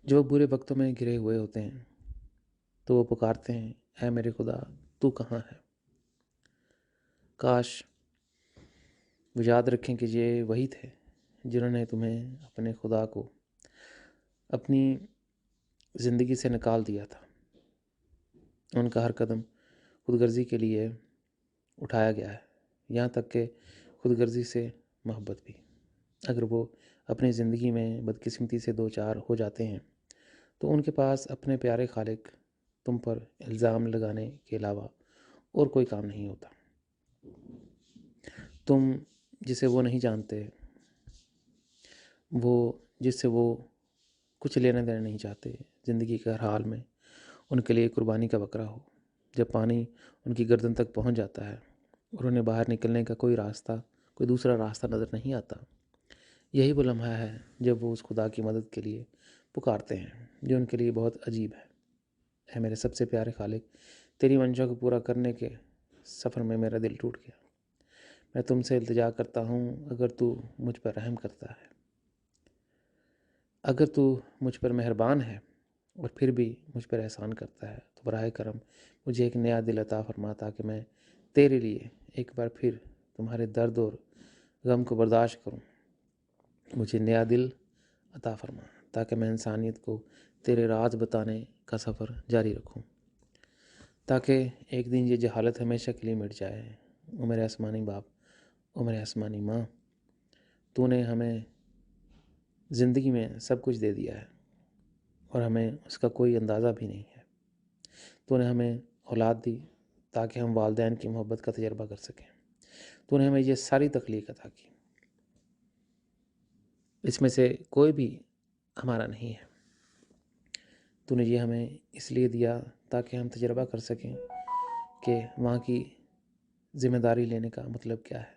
جو برے وقتوں میں گھرے ہوئے ہوتے ہیں تو وہ پکارتے ہیں، اے میرے خدا، تو کہاں ہے؟ کاش وہ یاد رکھیں کہ یہ وہی تھے جنہوں نے تمہیں اپنے خدا کو اپنی زندگی سے نکال دیا تھا۔ ان کا ہر قدم خود غرضی کے لیے اٹھایا گیا ہے، یہاں تک کہ خود غرضی سے محبت بھی۔ اگر وہ اپنی زندگی میں بدقسمتی سے دو چار ہو جاتے ہیں تو ان کے پاس اپنے پیارے خالق تم پر الزام لگانے کے علاوہ اور کوئی کام نہیں ہوتا۔ تم جسے وہ نہیں جانتے، وہ جس سے وہ کچھ لینا دینا نہیں چاہتے، زندگی کے ہر حال میں ان کے لیے قربانی کا بکرا ہو۔ جب پانی ان کی گردن تک پہنچ جاتا ہے اور انہیں باہر نکلنے کا کوئی دوسرا راستہ نظر نہیں آتا، یہی وہ لمحہ ہے جب وہ اس خدا کی مدد کے لیے پکارتے ہیں جو ان کے لیے بہت عجیب ہے۔ اے میرے سب سے پیارے خالق، تیری منشا کو پورا کرنے کے سفر میں میرا دل ٹوٹ گیا۔ میں تم سے التجا کرتا ہوں، اگر تو مجھ پر رحم کرتا ہے، اگر تو مجھ پر مہربان ہے اور پھر بھی مجھ پر احسان کرتا ہے تو براہ کرم مجھے ایک نیا دل عطا فرما تاکہ میں تیرے لیے ایک بار پھر تمہارے درد اور غم کو برداشت کروں۔ مجھے نیا دل عطا فرما تاکہ میں انسانیت کو تیرے راز بتانے کا سفر جاری رکھوں، تاکہ ایک دن یہ جہالت ہمیشہ کے لیے مٹ جائے۔ او میرے آسمانی باپ، او میرے آسمانی ماں، تو نے ہمیں زندگی میں سب کچھ دے دیا ہے اور ہمیں اس کا کوئی اندازہ بھی نہیں ہے۔ تو نے ہمیں اولاد دی تاکہ ہم والدین کی محبت کا تجربہ کر سکیں۔ تو نے ہمیں یہ ساری تخلیق عطا کی، اس میں سے کوئی بھی ہمارا نہیں ہے۔ تو نے یہ ہمیں اس لیے دیا تاکہ ہم تجربہ کر سکیں کہ وہاں کی ذمہ داری لینے کا مطلب کیا ہے۔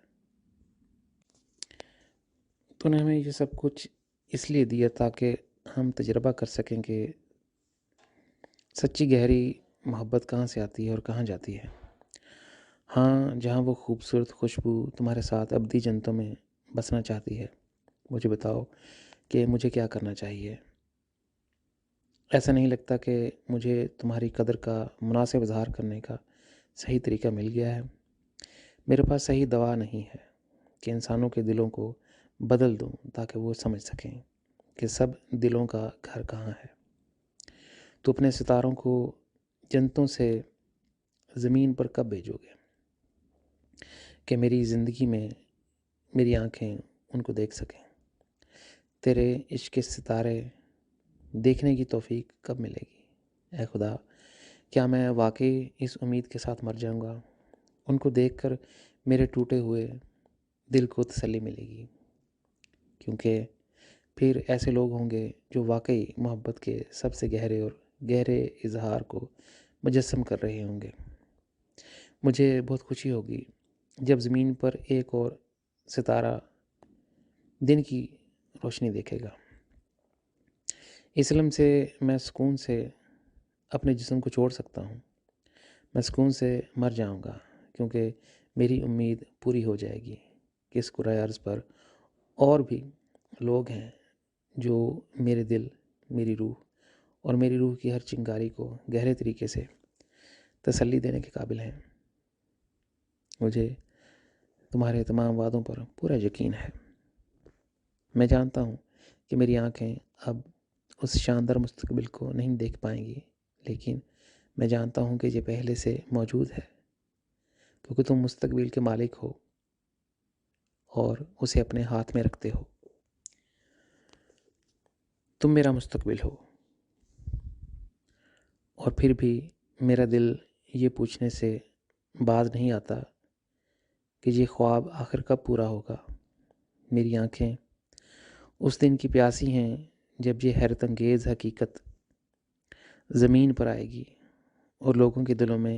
تو نے ہمیں یہ سب کچھ اس لیے دیا تاکہ ہم تجربہ کر سکیں کہ سچی گہری محبت کہاں سے آتی ہے اور کہاں جاتی ہے۔ ہاں، جہاں وہ خوبصورت خوشبو تمہارے ساتھ ابدی جنتوں میں بسنا چاہتی ہے، مجھے بتاؤ کہ مجھے کیا کرنا چاہیے۔ ایسا نہیں لگتا کہ مجھے تمہاری قدر کا مناسب اظہار کرنے کا صحیح طریقہ مل گیا ہے۔ میرے پاس صحیح دوا نہیں ہے کہ انسانوں کے دلوں کو بدل دوں تاکہ وہ سمجھ سکیں کہ سب دلوں کا گھر کہاں ہے۔ تو اپنے ستاروں کو جنتوں سے زمین پر کب بھیجو گے کہ میری زندگی میں میری آنکھیں ان کو دیکھ سکیں؟ تیرے عشق کے ستارے دیکھنے کی توفیق کب ملے گی؟ اے خدا، کیا میں واقعی اس امید کے ساتھ مر جاؤں گا؟ ان کو دیکھ کر میرے ٹوٹے ہوئے دل کو تسلی ملے گی، کیونکہ پھر ایسے لوگ ہوں گے جو واقعی محبت کے سب سے گہرے اظہار کو مجسم کر رہے ہوں گے۔ مجھے بہت خوشی ہوگی جب زمین پر ایک اور ستارہ دن کی روشنی دیکھے گا۔ اس علم سے میں سکون سے اپنے جسم کو چھوڑ سکتا ہوں، میں سکون سے مر جاؤں گا، کیونکہ میری امید پوری ہو جائے گی کہ اس کرۂ ارض پر اور بھی لوگ ہیں جو میرے دل، میری روح اور میری روح کی ہر چنگاری کو گہرے طریقے سے تسلی دینے کے قابل ہیں۔ مجھے تمہارے تمام وعدوں پر پورا یقین ہے۔ میں جانتا ہوں کہ میری آنکھیں اب اس شاندار مستقبل کو نہیں دیکھ پائیں گی، لیکن میں جانتا ہوں کہ یہ پہلے سے موجود ہے، کیونکہ تم مستقبل کے مالک ہو اور اسے اپنے ہاتھ میں رکھتے ہو۔ تم میرا مستقبل ہو، اور پھر بھی میرا دل یہ پوچھنے سے باز نہیں آتا کہ یہ خواب آخر کب پورا ہوگا۔ میری آنکھیں اس دن کی پیاسی ہیں جب یہ حیرت انگیز حقیقت زمین پر آئے گی اور لوگوں کے دلوں میں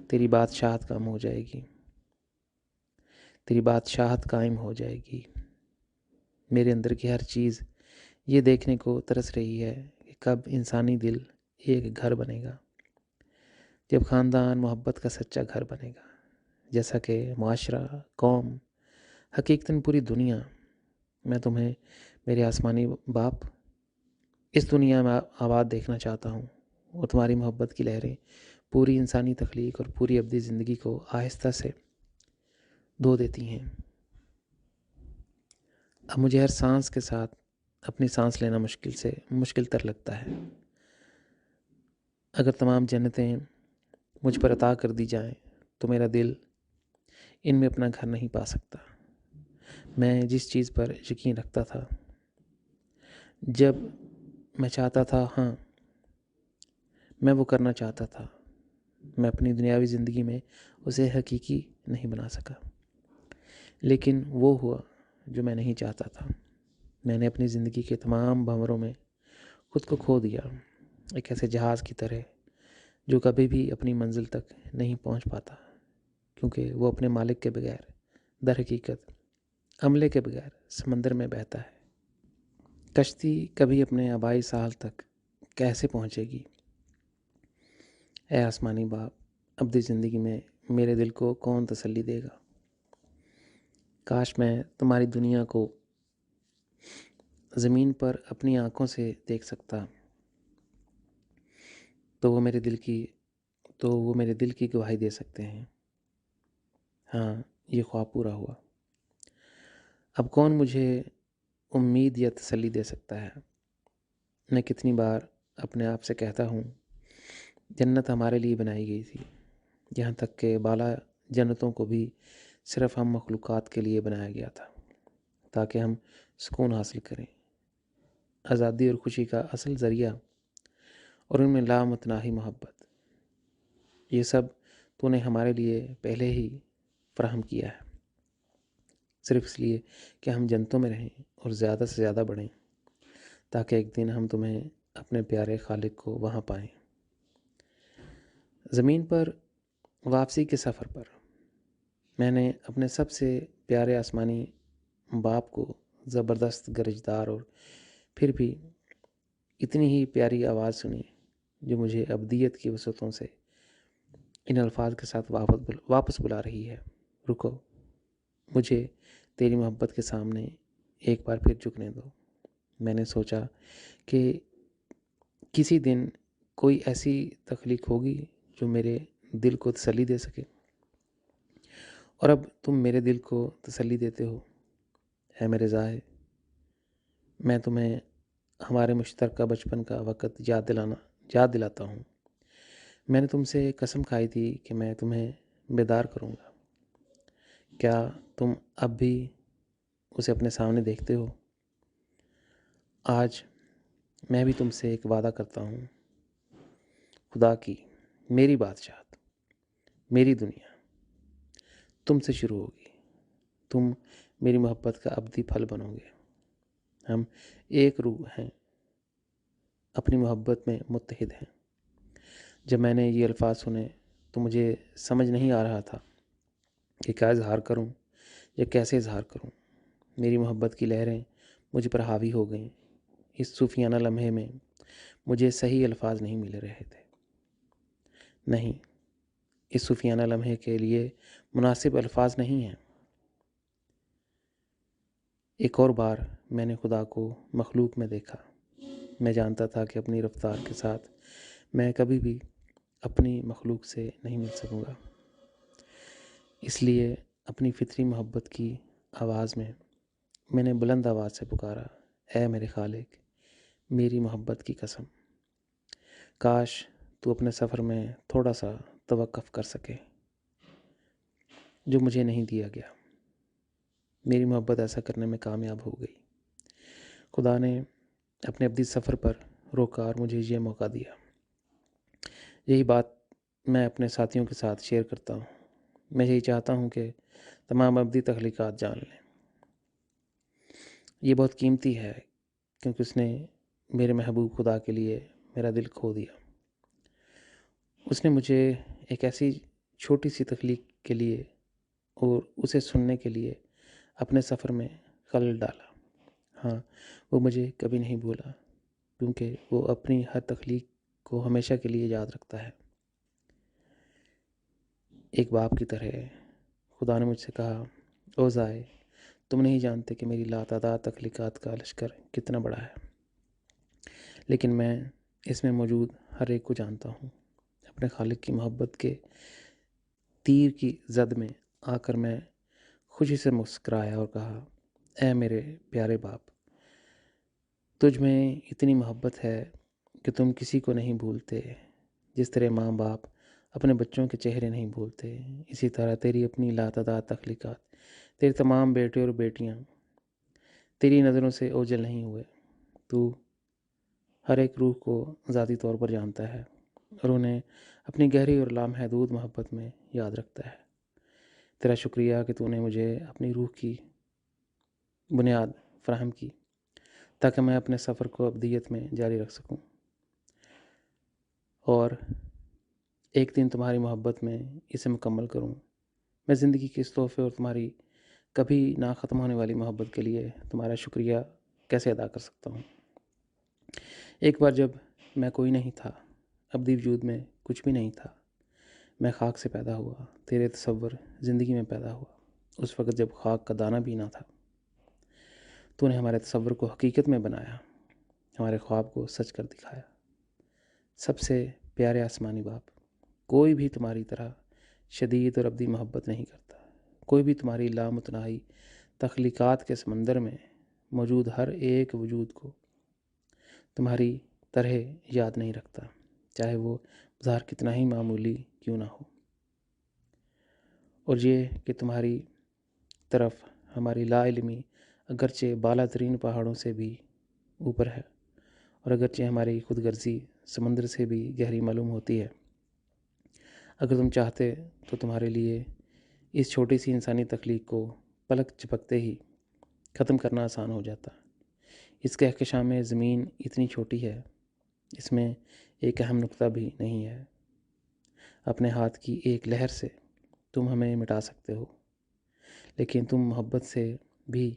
تیری بادشاہت قائم ہو جائے گی، تیری بادشاہت قائم ہو جائے گی۔ میرے اندر کی ہر چیز یہ دیکھنے کو ترس رہی ہے کہ کب انسانی دل ایک گھر بنے گا، جب خاندان محبت کا سچا گھر بنے گا، جیسا کہ معاشرہ، قوم، حقیقتاً پوری دنیا۔ میں تمہیں میرے آسمانی باپ اس دنیا میں آباد دیکھنا چاہتا ہوں، اور تمہاری محبت کی لہریں پوری انسانی تخلیق اور پوری ابدی زندگی کو آہستہ سے دھو دیتی ہیں۔ اب مجھے ہر سانس کے ساتھ اپنی سانس لینا مشکل تر لگتا ہے۔ اگر تمام جنتیں مجھ پر عطا کر دی جائیں تو میرا دل ان میں اپنا گھر نہیں پا سکتا۔ میں جس چیز پر یقین رکھتا تھا، جب میں چاہتا تھا، ہاں میں وہ کرنا چاہتا تھا، میں اپنی دنیاوی زندگی میں اسے حقیقی نہیں بنا سکا۔ لیکن وہ ہوا جو میں نہیں چاہتا تھا۔ میں نے اپنی زندگی کے تمام بھنوروں میں خود کو کھو دیا، ایک ایسے جہاز کی طرح جو کبھی بھی اپنی منزل تک نہیں پہنچ پاتا، کیونکہ وہ اپنے مالک کے بغیر، در حقیقت عملے کے بغیر سمندر میں بہتا ہے۔ کشتی کبھی اپنے آبائی ساحل تک کیسے پہنچے گی؟ اے آسمانی باپ، ابدی زندگی میں میرے دل کو کون تسلی دے گا؟ کاش میں تمہاری دنیا کو زمین پر اپنی آنکھوں سے دیکھ سکتا تو وہ میرے دل کی گواہی دے سکتے ہیں، ہاں یہ خواب پورا ہوا۔ اب کون مجھے امید یا تسلی دے سکتا ہے؟ میں کتنی بار اپنے آپ سے کہتا ہوں، جنت ہمارے لیے بنائی گئی تھی، یہاں تک کہ بالا جنتوں کو بھی صرف ہم مخلوقات کے لیے بنایا گیا تھا، تاکہ ہم سکون حاصل کریں۔ آزادی اور خوشی کا اصل ذریعہ اور ان میں لامتناہی محبت، یہ سب تو نے ہمارے لیے پہلے ہی فراہم کیا ہے، صرف اس لیے کہ ہم جنتوں میں رہیں اور زیادہ سے زیادہ بڑھیں، تاکہ ایک دن ہم تمہیں اپنے پیارے خالق کو وہاں پائیں۔ زمین پر واپسی کے سفر پر میں نے اپنے سب سے پیارے آسمانی باپ کو زبردست گرجدار اور پھر بھی اتنی ہی پیاری آواز سنی جو مجھے ابدیت کی وسعتوں سے ان الفاظ کے ساتھ واپس بلا رہی ہے، رکو، مجھے تیری محبت کے سامنے ایک بار پھر جھکنے دو۔ میں نے سوچا کہ کسی دن کوئی ایسی تخلیق ہوگی جو میرے دل کو تسلی دے سکے، اور اب تم میرے دل کو تسلی دیتے ہو۔ اے میرے زاہد، میں تمہیں ہمارے مشترکہ بچپن کا وقت یاد دلاتا ہوں۔ میں نے تم سے قسم کھائی تھی کہ میں تمہیں بیدار کروں گا۔ کیا تم اب بھی اسے اپنے سامنے دیکھتے ہو؟ آج میں بھی تم سے ایک وعدہ کرتا ہوں، خدا کی میری بادشاہت، میری دنیا تم سے شروع ہوگی، تم میری محبت کا ابدی پھل بنو گے۔ ہم ایک روح ہیں، اپنی محبت میں متحد ہیں۔ جب میں نے یہ الفاظ سنے تو مجھے سمجھ نہیں آ رہا تھا کہ کیا اظہار کروں یا کیسے اظہار کروں۔ میری محبت کی لہریں مجھ پر حاوی ہو گئیں۔ اس صوفیانہ لمحے میں مجھے صحیح الفاظ نہیں مل رہے تھے، نہیں، اس صوفیانہ لمحے کے لیے مناسب الفاظ نہیں ہیں۔ ایک اور بار میں نے خدا کو مخلوق میں دیکھا۔ میں جانتا تھا کہ اپنی رفتار کے ساتھ میں کبھی بھی اپنی مخلوق سے نہیں مل سکوں گا، اس لیے اپنی فطری محبت کی آواز میں نے بلند آواز سے پکارا، اے میرے خالق، میری محبت کی قسم، کاش تو اپنے سفر میں تھوڑا سا توقف کر سکے، جو مجھے نہیں دیا گیا۔ میری محبت ایسا کرنے میں کامیاب ہو گئی۔ خدا نے اپنے ابدی سفر پر روکا اور مجھے یہ موقع دیا۔ یہی بات میں اپنے ساتھیوں کے ساتھ شیئر کرتا ہوں۔ میں یہی چاہتا ہوں کہ تمام ابدی تخلیقات جان لیں۔ یہ بہت قیمتی ہے کیونکہ اس نے میرے محبوب خدا کے لیے میرا دل کھو دیا۔ اس نے مجھے ایک ایسی چھوٹی سی تخلیق کے لیے اور اسے سننے کے لیے اپنے سفر میں خلل ڈالا۔ ہاں، وہ مجھے کبھی نہیں بھولا، کیونکہ وہ اپنی ہر تخلیق کو ہمیشہ کے لیے یاد رکھتا ہے۔ ایک باپ کی طرح خدا نے مجھ سے کہا، او زائے، تم نہیں جانتے کہ میری لاتعداد تخلیقات کا لشکر کتنا بڑا ہے، لیکن میں اس میں موجود ہر ایک کو جانتا ہوں۔ اپنے خالق کی محبت کے تیر کی زد میں آ کر میں خوشی سے مسکرایا اور کہا، اے میرے پیارے باپ، تجھ میں اتنی محبت ہے کہ تم کسی کو نہیں بھولتے، جس طرح ماں باپ اپنے بچوں کے چہرے نہیں بھولتے، اسی طرح تیری اپنی لاتعداد تخلیقات، تیرے تمام بیٹے اور بیٹیاں تیری نظروں سے اوجھل نہیں ہوئے۔ تو ہر ایک روح کو ذاتی طور پر جانتا ہے اور انہیں اپنی گہری اور لامحدود محبت میں یاد رکھتا ہے۔ تیرا شکریہ کہ تو نے مجھے اپنی روح کی بنیاد فراہم کی تاکہ میں اپنے سفر کو ابدیت میں جاری رکھ سکوں، اور ایک دن تمہاری محبت میں اسے مکمل کروں۔ میں زندگی کے اس تحفے اور تمہاری کبھی نہ ختم ہونے والی محبت کے لیے تمہارا شکریہ کیسے ادا کر سکتا ہوں۔ ایک بار جب میں کوئی نہیں تھا، ابدی وجود میں کچھ بھی نہیں تھا، میں خاک سے پیدا ہوا، تیرے تصور زندگی میں پیدا ہوا۔ اس وقت جب خاک کا دانہ بھی نہ تھا، تو نے ہمارے تصور کو حقیقت میں بنایا، ہمارے خواب کو سچ کر دکھایا۔ سب سے پیارے آسمانی باپ، کوئی بھی تمہاری طرح شدید اور ابدی محبت نہیں کرتا۔ کوئی بھی تمہاری لامتناہی تخلیقات کے سمندر میں موجود ہر ایک وجود کو تمہاری طرح یاد نہیں رکھتا، چاہے وہ ظاہر کتنا ہی معمولی کیوں نہ ہو۔ اور یہ کہ تمہاری طرف ہماری لا علمی اگرچہ بالا ترین پہاڑوں سے بھی اوپر ہے، اور اگرچہ ہماری خود غرضی سمندر سے بھی گہری معلوم ہوتی ہے، اگر تم چاہتے تو تمہارے لیے اس چھوٹی سی انسانی تخلیق کو پلک جھپکتے ہی ختم کرنا آسان ہو جاتا۔ اس کہکشاں میں زمین اتنی چھوٹی ہے، اس میں ایک اہم نقطہ بھی نہیں ہے۔ اپنے ہاتھ کی ایک لہر سے تم ہمیں مٹا سکتے ہو، لیکن تم محبت سے بھی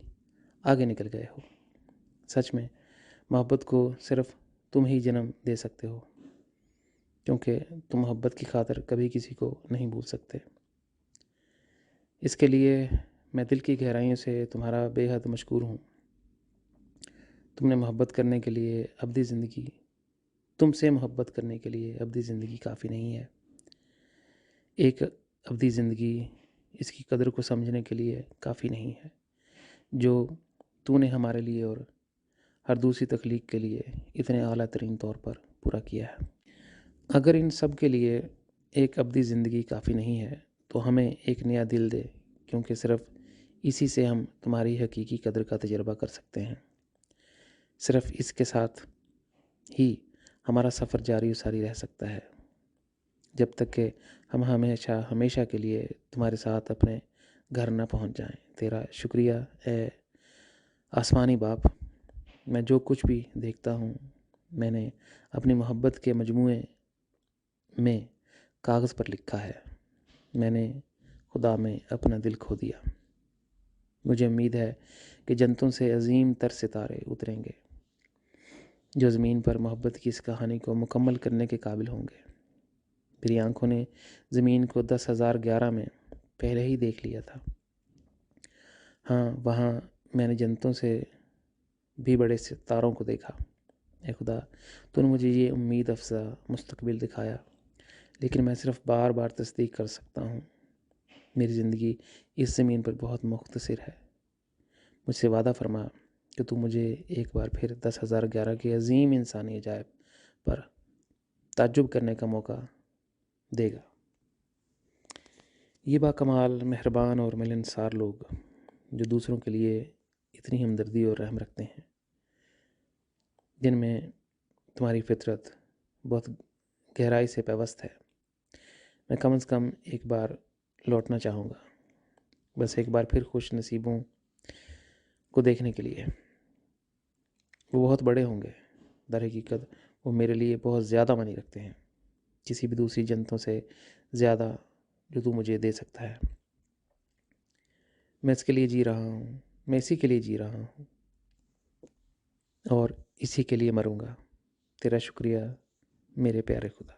آگے نکل گئے ہو۔ سچ میں محبت کو صرف تم ہی جنم دے سکتے ہو، کیونکہ تم محبت کی خاطر کبھی کسی کو نہیں بھول سکتے۔ اس کے لیے میں دل کی گہرائیوں سے تمہارا بے حد مشکور ہوں۔ تم سے محبت کرنے کے لیے ابدی زندگی کافی نہیں ہے۔ ایک ابدی زندگی اس کی قدر کو سمجھنے کے لیے کافی نہیں ہے جو تو نے ہمارے لیے اور ہر دوسری تخلیق کے لیے اتنے اعلیٰ ترین طور پر پورا کیا ہے۔ اگر ان سب کے لیے ایک ابدی زندگی کافی نہیں ہے تو ہمیں ایک نیا دل دے، کیونکہ صرف اسی سے ہم تمہاری حقیقی قدر کا تجربہ کر سکتے ہیں۔ صرف اس کے ساتھ ہی ہمارا سفر جاری و ساری رہ سکتا ہے، جب تک کہ ہم ہمیشہ کے لیے تمہارے ساتھ اپنے گھر نہ پہنچ جائیں۔ تیرا شکریہ اے آسمانی باپ۔ میں جو کچھ بھی دیکھتا ہوں، میں نے اپنی محبت کے مجموعے میں کاغذ پر لکھا ہے۔ میں نے خدا میں اپنا دل کھو دیا۔ مجھے امید ہے کہ جنتوں سے عظیم تر ستارے اتریں گے جو زمین پر محبت کی اس کہانی کو مکمل کرنے کے قابل ہوں گے۔ میری آنکھوں نے زمین کو 10,011 میں پہلے ہی دیکھ لیا تھا۔ ہاں، وہاں میں نے جنتوں سے بھی بڑے ستاروں کو دیکھا۔ اے خدا، تو نے مجھے یہ امید افزا مستقبل دکھایا، لیکن میں صرف بار بار تصدیق کر سکتا ہوں، میری زندگی اس زمین پر بہت مختصر ہے۔ مجھ سے وعدہ فرما کہ تو مجھے ایک بار پھر 10,011 کے عظیم انسانی عجائب پر تعجب کرنے کا موقع دے گا۔ یہ باکمال، مہربان اور ملنسار لوگ جو دوسروں کے لیے اتنی ہمدردی اور رحم رکھتے ہیں، جن میں تمہاری فطرت بہت گہرائی سے پیوست ہے، میں کم از کم ایک بار لوٹنا چاہوں گا، بس ایک بار پھر خوش نصیبوں کو دیکھنے کے لیے۔ وہ بہت بڑے ہوں گے، در حقیقت وہ میرے لیے بہت زیادہ معنی رکھتے ہیں، کسی بھی دوسری جنتوں سے زیادہ جو تو مجھے دے سکتا ہے۔ میں اس کے لیے جی رہا ہوں، میں اسی کے لیے جی رہا ہوں اور اسی کے لیے مروں گا۔ تیرا شکریہ میرے پیارے خدا۔